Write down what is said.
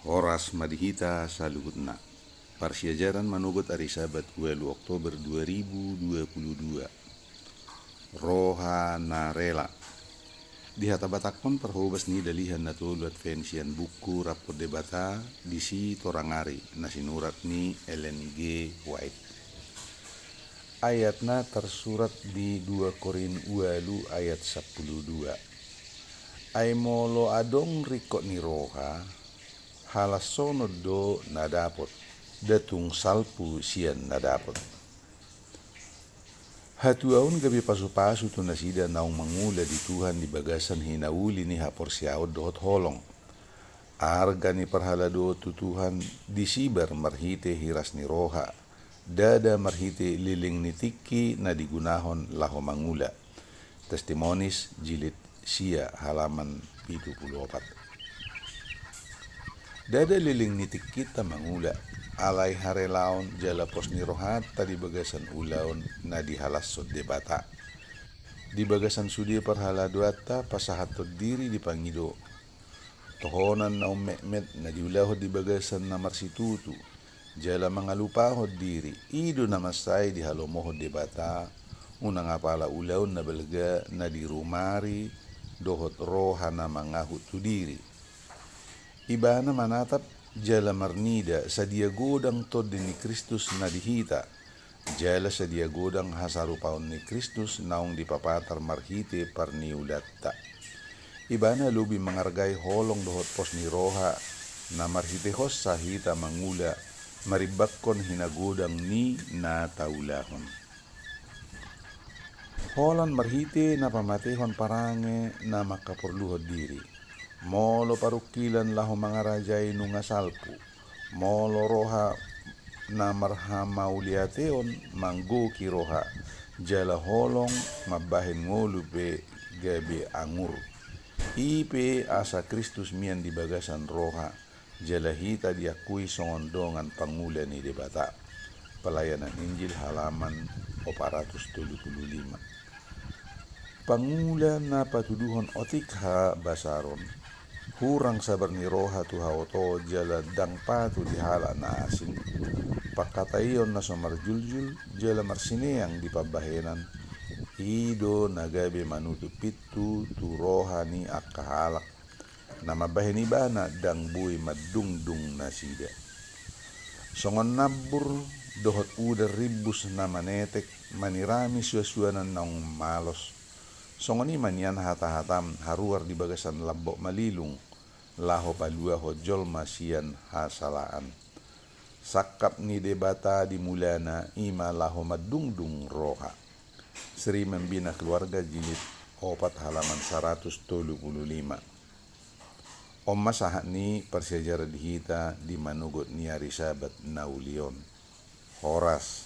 Horas madihita saluhutna. Parsiajaran manugot ari Sabat 2 Oktober 2022. Roha narela. Di hatabatakon perhobas ni dalihan na tulu advensian buku rapor debata di si torangari na sinurat ni Ellen G. White. Ayatna tersurat di 2 Korin 8 ayat 12. Ay molo adong rikot ni roha, halasono do nadapot, datung salpu sian nadapot. Hatuaun gabi pasu-pasu tu nasida naung mangula di Tuhan di bagasan hinauli ni haporsiaw dohot holong. Arga ni perhalado tu Tuhan disibar marhite hiras ni roha, dada marhite liling ni tiki na digunahon laho mangula. Testimonis jilid sia halaman 74. Dada liling nitik kita mangula, alay harelaon jalapos ni rohat tadi bagasan ulaon na dihalasod debata. Di bagasan sudi perhaladuata pasahatod diri di pangido. Tohonan na umekmet na diulahod di bagasan na marsitutu. Jala mangalupahod diri, ido na masay di halomohod debata. Unang apala ulaon na balga na dirumari, dohot roha na mangahut tu diri. Iba na manatap jala marnida sa diagodang tod ni Kristus na dihita. Jala sa diagodang hasarupaon ni Kristus naong dipapatar marhite parniulatta. Iba na lubi mangargay holong dohot pos ni roha na marhite hos sa hita mangula maribakkon hinagodang ni nataulahon. Holan marhite na pamatehon parange na makaporluhod diri. Molo parukilan laho mga rajay nunga salpu. Molo roha na marhamauliateon manggo ki roha. Jala holong mabahin ngolupe gabe angur. Ipe asa Kristus mian di bagasan roha. Jala hita diakui songondongan pangula ni debata. Pelayanan Injil halaman 475. Pangula na patuduhon otikha basaron. Hurang sabar ni roha tu haoto jala dang patu di hala na asin. Pakatayon na somarjuljul jala marsineang di pabahenan. Ido nagabe manutu pitu tu roha ni akahalak. Na mabahen ibana dang buy madungdung nasida. Songon nabur dohot uda ribus na manetek manirami suasuanan naung malos. Songoni manian hata-hatam haruar di bagasan lambok malilung, laho palua hojol masian hasalaan. Sakap ni debata di mulana ima laho madungdung roha. Seri membina keluarga jilid 4 halaman 135. Om masahat ni persejarah dihita di manugot ni hari Sabat naulion. Horas